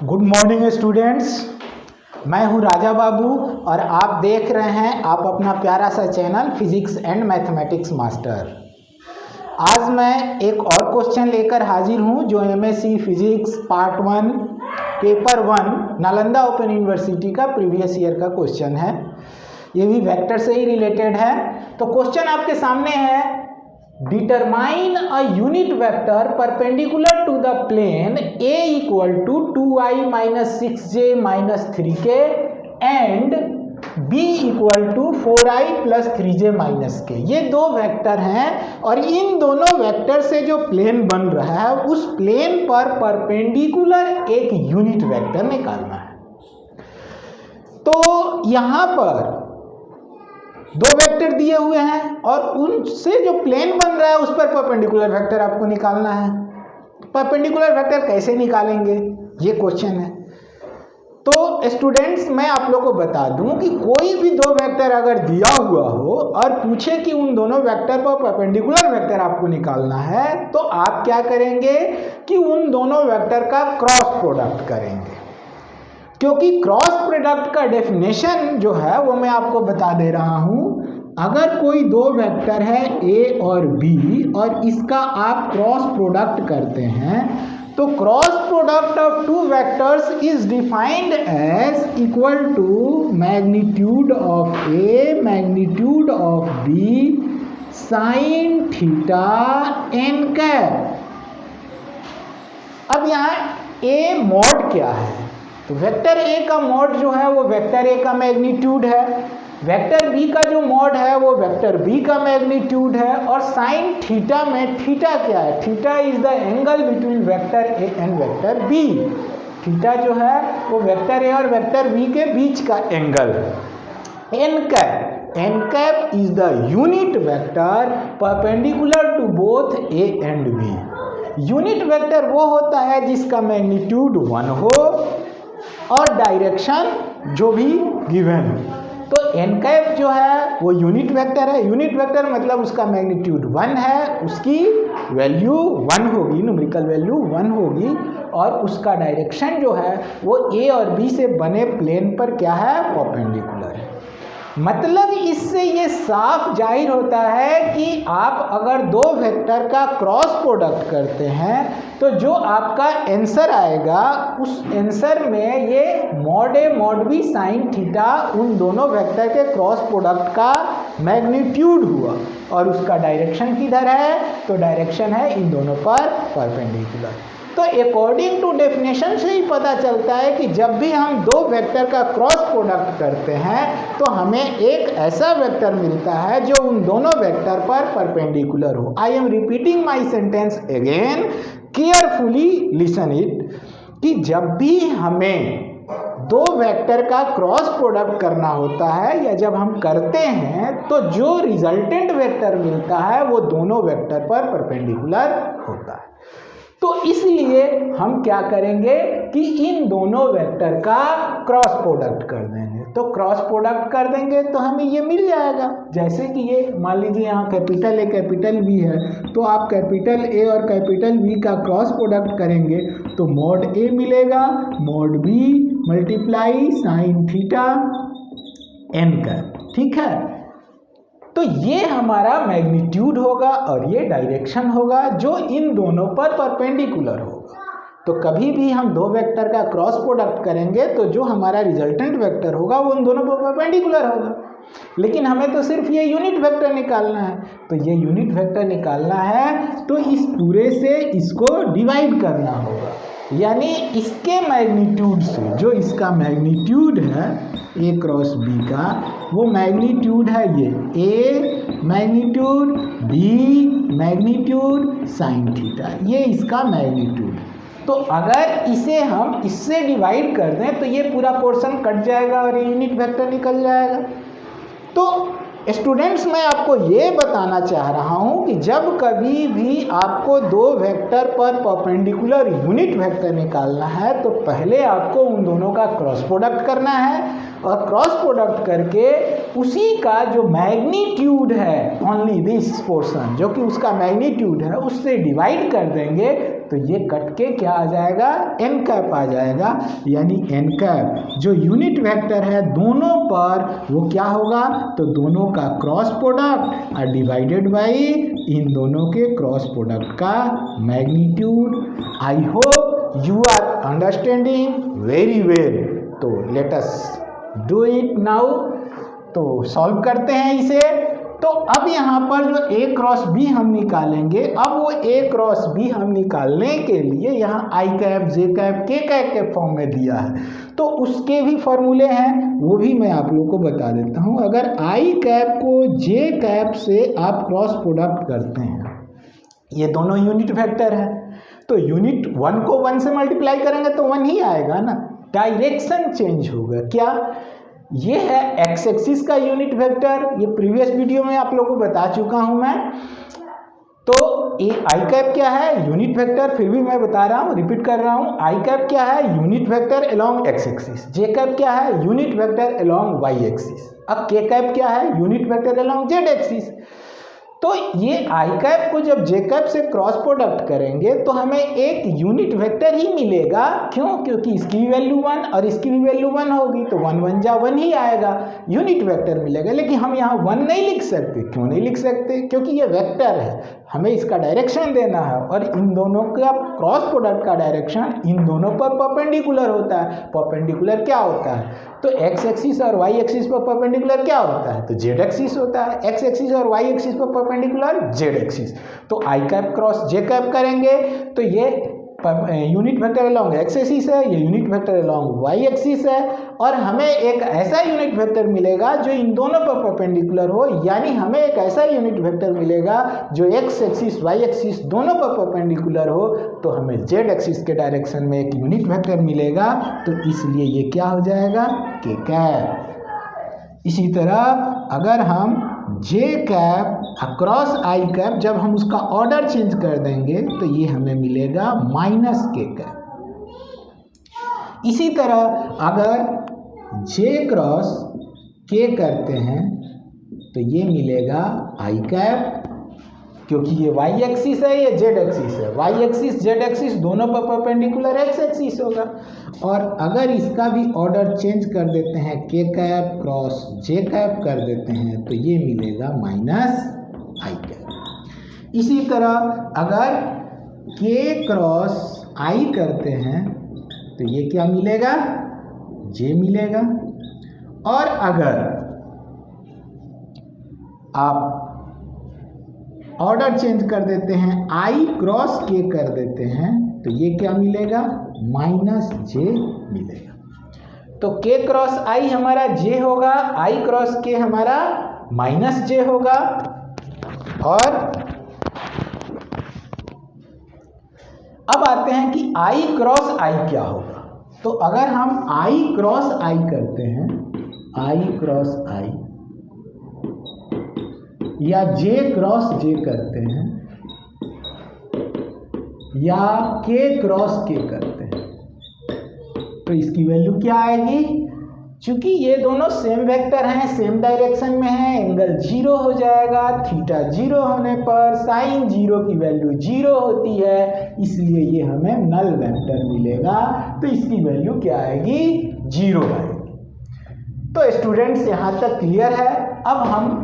Good morning students, मैं हूं राजा बाबू और आप देख रहे हैं आप अपना प्यारा सा channel physics and mathematics master. आज मैं एक और क्वेश्चन लेकर हाजिर हूं जो MSc physics part 1 paper 1 Nalanda open university का प्रीवियस ईयर का क्वेश्चन है। ये भी वेक्टर से ही रिलेटेड है। तो क्वेश्चन आपके सामने है, determine a unit vector perpendicular to the plane a equal to 2i minus 6j minus 3k and b equal to 4i plus 3j minus k। ये दो वेक्टर हैं और इन दोनों वेक्टर से जो प्लेन बन रहा है उस प्लेन पर परपेंडिकुलर एक यूनिट वेक्टर निकालना है। तो यहां पर दो वेक्टर दिए हुए हैं और उनसे जो प्लेन बन रहा है उस पर परपेंडिकुलर वेक्टर आपको निकालना है। परपेंडिकुलर वेक्टर कैसे निकालेंगे, ये क्वेश्चन है। तो स्टूडेंट्स, मैं आप लोगों को बता दूं कि कोई भी दो वेक्टर अगर दिया हुआ हो और पूछे कि उन दोनों वेक्टर पर परपेंडिकुलर वेक्टर आपको निकालना है तो आप क्या करेंगे कि उन दोनों वेक्टर का क्रॉस प्रोडक्ट करेंगे। क्योंकि क्रॉस प्रोडक्ट का डेफिनेशन जो है वो मैं आपको बता दे रहा हूं। अगर कोई दो वेक्टर है a और b और इसका आप क्रॉस प्रोडक्ट करते हैं तो cross product of two vectors is defined as equal to magnitude of a magnitude of b sine theta n cap. अब यहाँ a मॉड क्या है, तो वेक्टर a का मॉड जो है वो वेक्टर a का मैग्नीट्यूड है, वेक्टर b का जो मॉड है वो वेक्टर b का मैग्नीट्यूड है, और साइन थीटा में थीटा क्या है, theta is the angle between vector a and vector b। Theta जो है वो वेक्टर a और वेक्टर b के बीच का angle. n cap is the unit vector perpendicular to both a and b। Unit vector वो होता है जिसका मैग्नीट्यूड 1 हो और डायरेक्शन जो भी गिवन। तो n कैप जो है वो यूनिट वेक्टर है। यूनिट वेक्टर मतलब उसका मैग्नीट्यूड 1 है, उसकी वैल्यू 1 होगी, न्यूमेरिकल वैल्यू 1 होगी, और उसका डायरेक्शन जो है वो a और b से बने प्लेन पर क्या है, परपेंडिकुलर है। मतलब इससे ये साफ जाहिर होता है कि आप अगर दो वेक्टर का क्रॉस प्रोडक्ट करते हैं तो जो आपका आंसर आएगा उस आंसर में ये mod A mod B sine theta उन दोनों वेक्टर के क्रॉस प्रोडक्ट का मैग्नीट्यूड हुआ, और उसका डायरेक्शन किधर है, तो डायरेक्शन है इन दोनों पर परपेंडिकुलर। तो अकॉर्डिंग टू डेफिनेशन से ही पता चलता है कि जब भी हम दो वेक्टर का क्रॉस प्रोडक्ट करते हैं तो हमें एक ऐसा वेक्टर मिलता है जो उन दोनों वेक्टर पर परपेंडिकुलर हो। I am repeating my sentence again, carefully listen it, कि जब भी हमें दो वेक्टर का क्रॉस प्रोडक्ट करना होता है या जब हम करते हैं तो जो रिजल्टेंट वेक्टर मिलता है वो दोनों वेक्टर पर परपेंडिकुलर होता है। तो इसलिए हम क्या करेंगे कि इन दोनों वेक्टर का क्रॉस प्रोडक्ट कर देंगे। तो क्रॉस प्रोडक्ट कर देंगे तो हमें ये मिल जाएगा, जैसे कि ये मान लीजिए यहाँ कैपिटल ए कैपिटल बी है, तो आप कैपिटल ए और कैपिटल बी का क्रॉस प्रोडक्ट करेंगे तो मॉड ए मिलेगा, mod B multiply sine theta N का, ठीक है। तो ये हमारा मैग्नीट्यूड होगा और ये डायरेक्शन होगा जो इन दोनों पर परपेंडिकुलर होगा। तो कभी भी हम दो वेक्टर का क्रॉस प्रोडक्ट करेंगे तो जो हमारा रिजल्टेंट वेक्टर होगा वो उन दोनों पर परपेंडिकुलर होगा। लेकिन हमें तो सिर्फ ये यूनिट वेक्टर निकालना है, तो ये यूनिट वेक्टर निकालना है तो इस पूरे से इसको डिवाइड करना होगा, यानी इसके मैग्नीट्यूड से, जो इसका मैग्नीट्यूड है a क्रॉस b का, वो मैग्नीट्यूड है ये a magnitude b magnitude sine theta, ये इसका मैग्नीट्यूड। तो अगर इसे हम इससे डिवाइड कर दें तो ये पूरा पोर्शन कट जाएगा और ये यूनिट वेक्टर निकल जाएगा। तो स्टूडेंट्स, मैं आपको ये बताना चाह रहा हूँ कि जब कभी भी आपको दो वेक्टर पर परपेंडिकुलर यूनिट वेक्टर निकालना है तो पहले आपको उन दोनों का क्रॉस प्रोडक्ट करना है, और क्रॉस प्रोडक्ट करके उसी का जो मैग्नीट्यूड है, ओनली दिस पोर्शन जो कि उसका मैग्नीट्यूड है, उससे डिवाइड कर देंगे तो ये कट के क्या आ जाएगा, एन कैप आ जाएगा। यानी एन कैप जो यूनिट वेक्टर है दोनों पर वो क्या होगा, तो दोनों का क्रॉस प्रोडक्ट और डिवाइडेड बाई इन दोनों के क्रॉस प्रोडक्ट का magnitude. I hope you are understanding very well. तो let us do it now. तो सॉल्व करते हैं इसे। तो अब यहाँ पर जो a क्रॉस b हम निकालेंगे, अब वो a क्रॉस b हम निकालने के लिए यहाँ आई कैप, जे कैप, के कैप के फॉर्म में दिया है, तो उसके भी फॉर्मूले हैं, वो भी मैं आप लोगों को बता देता हूँ। अगर आई कैप को जे कैप से आप क्रॉस प्रोडक्ट करते हैं, ये दोनों यूनिट वेक्टर है, तो यूनिट 1 को 1 से मल्टीप्लाई करेंगे तो 1 ही आएगा ना, डायरेक्शन चेंज होगा। क्या ये है एक्स एक्सिस का यूनिट वेक्टर, ये प्रीवियस वीडियो में आप लोगों को बता चुका हूं मैं। तो ये आई कैप क्या है, यूनिट वेक्टर, फिर भी मैं बता रहा हूं, रिपीट कर रहा हूं। आई कैप क्या है, unit vector along X axis. J cap क्या है, unit vector along Y axis. अब के कैप क्या है, unit vector along Z axis. तो ये आई कैप को जब जे कैप से क्रॉस प्रोडक्ट करेंगे तो हमें एक यूनिट वेक्टर ही मिलेगा। क्यों, क्योंकि इसकी भी वैल्यू 1 और इसकी भी वैल्यू 1 होगी, तो 1 1 जा 1 ही आएगा, यूनिट वेक्टर मिलेगा। लेकिन हम यहाँ 1 नहीं लिख सकते। क्यों नहीं लिख सकते, क्योंकि ये वेक्टर है, हमें इसका डायरेक्शन देना है, और इन दोनों का क्रॉस प्रोडक्ट का डायरेक्शन इन दोनों पर परपेंडिकुलर होता है। परपेंडिकुलर क्या होता है, तो एक्स एक्सिस और वाई एक्सिस पर परपेंडिकुलर क्या होता है, तो जेड एक्सिस होता है। एक्स एक्सिस और वाई एक्सिस पर परपेंडिकुलर जेड एक्सिस। तो I cap cross J cap करेंगे तो ये unit vector along X axis है, ये unit vector along Y axis है, और हमें एक ऐसा यूनिट वेक्टर मिलेगा जो इन दोनों पर परपेंडिकुलर हो। यानी हमें एक ऐसा यूनिट वेक्टर मिलेगा जो एक्स एक्सिस वाई एक्सिस दोनों पर परपेंडिकुलर हो, तो हमें जेड एक्सिस के डायरेक्शन में एक यूनिट वेक्टर मिलेगा। तो इसलिए ये क्या हो जाएगा, के कैप। इसी तरह अगर हम जे कैप अक्रॉस आई कैप, जब हम उसका ऑर्डर चेंज कर देंगे तो ये हमें मिलेगा माइनस के कैप। इसी तरह अगर जे क्रॉस के करते हैं तो ये मिलेगा आई कैप, क्योंकि ये वाई एक्सिस है, ये जेड एक्सिस है। वाई एक्सिस जेड एक्सिस दोनों पर परपेंडिकुलर एक्स एक्सिस होगा। और अगर इसका भी ऑर्डर चेंज कर देते हैं, के कैप क्रॉस जे कैप कर देते हैं, तो ये मिलेगा माइनस आई कैप। इसी तरह अगर के क्रॉस आई करते हैं तो ये क्या मिलेगा, जे मिलेगा। और अगर आप ऑर्डर चेंज कर देते हैं, आई क्रॉस के कर देते हैं, तो ये क्या मिलेगा, माइनस जे मिलेगा। तो के क्रॉस आई हमारा जे होगा, आई क्रॉस के हमारा माइनस जे होगा। और अब आते हैं कि आई क्रॉस आई क्या होगा। तो अगर हम आई क्रॉस आई करते हैं, आई क्रॉस आई, या जे क्रॉस जे करते हैं, या के क्रॉस के करते हैं, तो इसकी वैल्यू क्या आएगी, चूंकि ये दोनों सेम वेक्टर हैं, सेम डायरेक्शन में है, एंगल 0 हो जाएगा। थीटा 0 होने पर साइन 0 की वैल्यू 0 होती है, इसलिए ये हमें नल वेक्टर मिलेगा। तो इसकी वैल्यू क्या आएगी, 0 आएगी। तो स्टूडेंट्स यहाँ तक क्लियर है। अब हम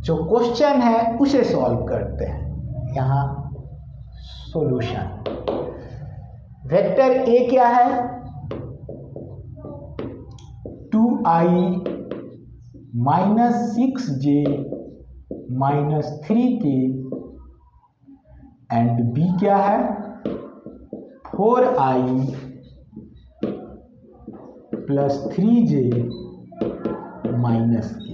जो क्वेश्चन है उसे सॉल्व करते हैं। यहाँ सॉल्यूशन, वेक्टर ए क्या है, 2i - 6j - 3k, and B क्या है, 4i + 3j - k।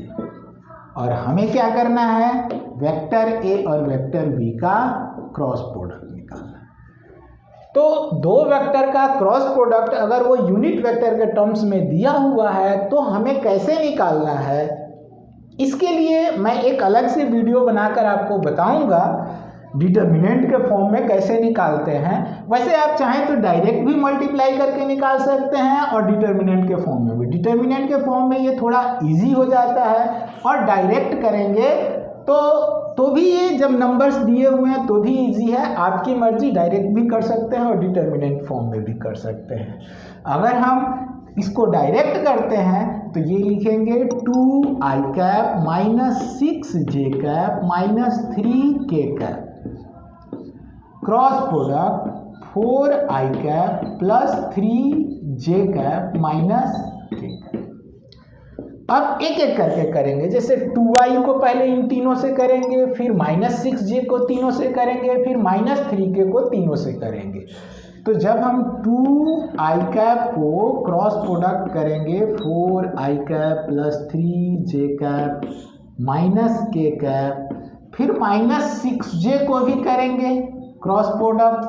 और हमें क्या करना है, वेक्टर ए और वेक्टर बी का क्रॉस प्रोडक्ट निकालना है। तो दो वेक्टर का क्रॉस प्रोडक्ट अगर वो यूनिट वेक्टर के टर्म्स में दिया हुआ है तो हमें कैसे निकालना है, इसके लिए मैं एक अलग से वीडियो बनाकर आपको बताऊंगा डिटर्मिनेंट के फॉर्म में कैसे निकालते हैं। वैसे आप चाहें तो डायरेक्ट भी मल्टीप्लाई करके निकाल सकते हैं और डिटर्मिनेंट के फॉर्म में भी। डिटर्मिनेंट के फॉर्म में ये थोड़ा इजी हो जाता है, और डायरेक्ट करेंगे तो भी ये जब नंबर्स दिए हुए हैं तो भी इजी है, आपकी मर्जी, डायरेक्ट भी कर सकते हैं और डिटर्मिनेंट फॉर्म में भी कर सकते हैं। अगर हम इसको डायरेक्ट करते हैं तो ये लिखेंगे 2i cap minus 6j cap minus 3k cap cross product 4i cap plus 3j cap minus k cap. अब एक एक करके करेंगे, जैसे 2i को पहले इन तीनों से करेंगे, फिर माइनस 6j को तीनों से करेंगे, फिर माइनस 3k को तीनों से करेंगे। तो जब हम 2i कैप को क्रॉस प्रोडक्ट करेंगे 4i cap plus 3j cap minus k cap, फिर माइनस 6j को भी करेंगे cross product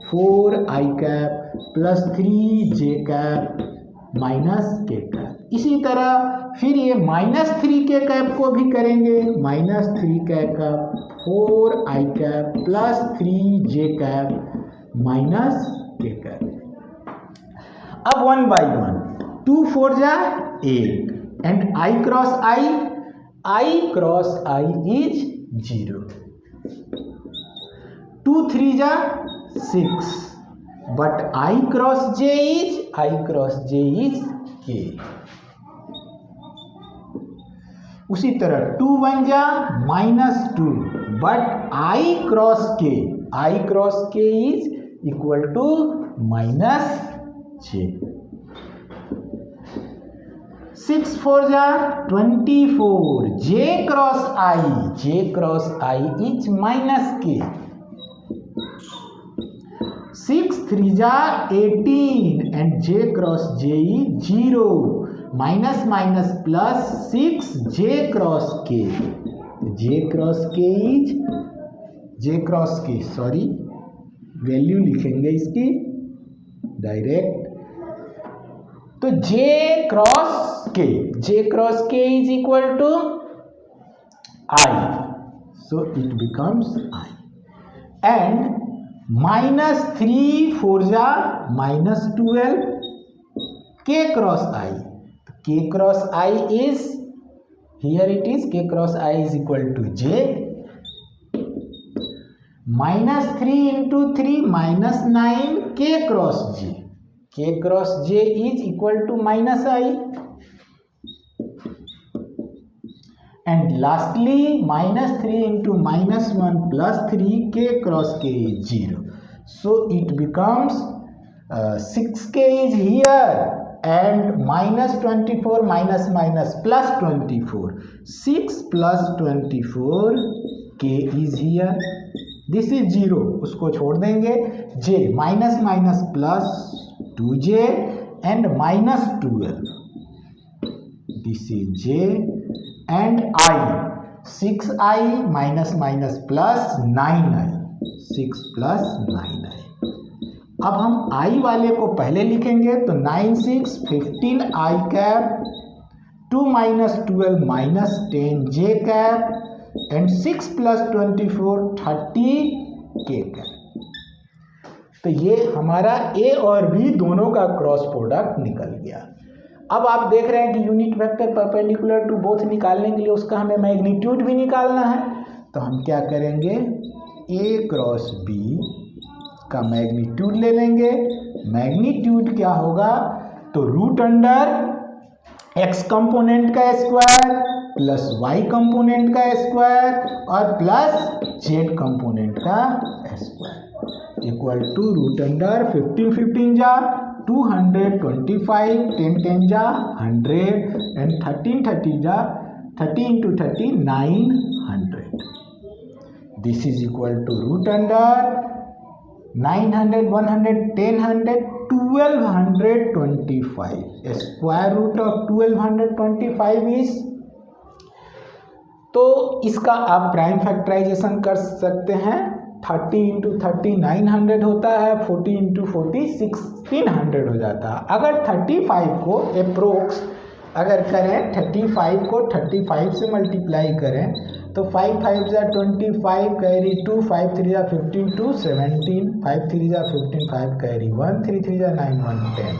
4i cap plus 3j cap minus k cap. इसी तरह फिर ये माइनस 3k कैप को भी करेंगे, minus 3k cap 4i cap plus 3j cap minus k cap. अब 1 by 1, 2 4 जा 8 and i cross i is 0, 2 3 जा 6 but i cross j is k। उसी तरह 2 1 जा माइनस 2 but i cross k is equal to minus j। 6 4 जा 24 j cross i is minus k। 6 3 जा 18 and j cross j is 0, minus minus plus 6j cross k, j cross k sorry value लिखेंगे इसकी डायरेक्ट। तो j cross k is equal to i, so it becomes i and minus 3 4 जा minus 12 k cross i, k cross i is, here it is, k cross i is equal to j, minus 3 into 3 minus 9 k cross j is equal to minus I, and lastly minus 3 into minus 1 plus 3 k cross k is 0, so it becomes 6k is here and minus 24 minus plus 24, 6 plus 24 k is here, this is 0, उसको छोड़ देंगे, j minus plus 2j and minus 12, this is j and I, 6i minus plus 9i, 6 plus 9i। अब हम i वाले को पहले लिखेंगे तो 9 6 15i cap 2 minus 12 minus 10j cap and 6 plus 24 30k cap. तो ये हमारा a और b दोनों का क्रॉस प्रोडक्ट निकल गया। अब आप देख रहे हैं कि unit vector perpendicular to both निकालने के लिए उसका हमें मैग्नीट्यूड भी निकालना है, तो हम क्या करेंगे, a क्रॉस b का मैग्नीट्यूड ले लेंगे। मैग्नीट्यूड क्या होगा, तो रूट अंडर x कंपोनेंट का स्क्वायर प्लस y कंपोनेंट का स्क्वायर और प्लस z कंपोनेंट का square equal to root under 15 15 जा 225, 10 10 जा 100 एंड 13 30 जा 30 into 30 900, this is equal to root under 900 100 10 1225, square root of 1225 is, तो इसका आप प्राइम फैक्टराइजेशन कर सकते हैं, 30 into 30 900 होता है, 40 into 40 1600 हो जाता है। अगर 35 को अप्रोक्स अगर करें, 35 को 35 से मल्टीप्लाई करें तो 5 5 जा 25 कैरी 2, 5 3 जा 15 2 17, 5 3 जा 15 5 कैरी 1, 3 3 जा 9 1 10,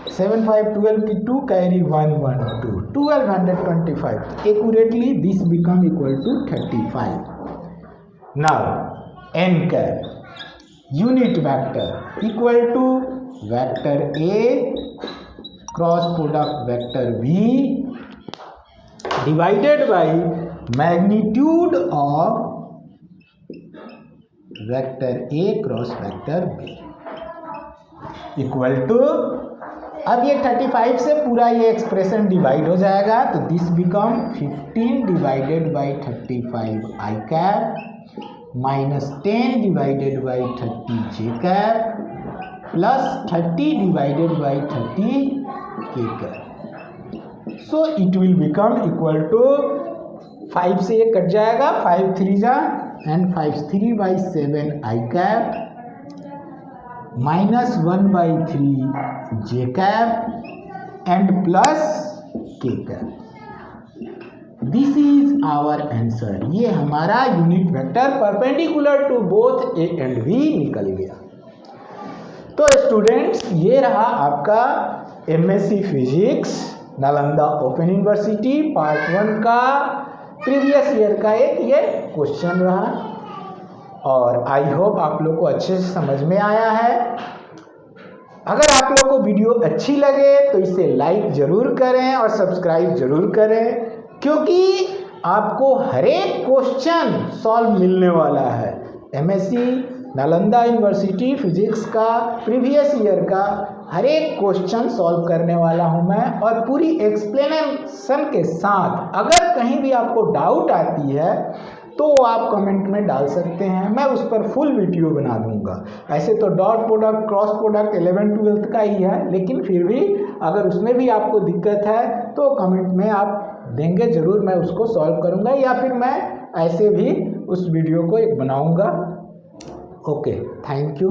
7 5 12 की 2 carry 1 1 2 1225 accurately this become equal to 35. Now n cap unit vector equal to vector A cross product vector V divided by magnitude of vector A cross vector B equal to, अब ये 35 से पूरा ये expression divide हो जाएगा तो this become 15 divided by 35 I cap minus 10 divided by 30 J cap plus 30 divided by 30 K cap. So it will become equal to 5 से ये कट जाएगा 5 3 जा and 5 3 by 7 I cap minus 1 by 3 J cap and plus K cap. This is our answer. ये हमारा unit vector perpendicular to both A and B निकल गया. तो students ये रहा आपका MSc physics Nalanda open university part 1 का प्रीवियस ईयर का एक ये क्वेश्चन रहा और आई होप आप लोग को अच्छे से समझ में आया है. अगर आप लोग को वीडियो अच्छी लगे तो इसे लाइक जरूर करें और सब्सक्राइब जरूर करें क्योंकि आपको हर एक क्वेश्चन सॉल्व मिलने वाला है. एमएससी नालंदा यूनिवर्सिटी फिजिक्स का प्रीवियस ईयर का हर एक क्वेश्चन सॉल्व करने वाला हूं मैं और पूरी एक्सप्लेनेशन के साथ. अगर कहीं भी आपको डाउट आती है तो आप कमेंट में डाल सकते हैं, मैं उस पर फुल वीडियो बना दूंगा. ऐसे तो dot product cross product 11th 12th का ही है लेकिन फिर भी अगर उसमें भी आपको दिक्कत है तो कमेंट में आप देंगे ज़रूर, मैं उसको सॉल्व करूंगा या फिर मैं ऐसे भी उस वीडियो को एक बनाऊंगा. Okay, thank you.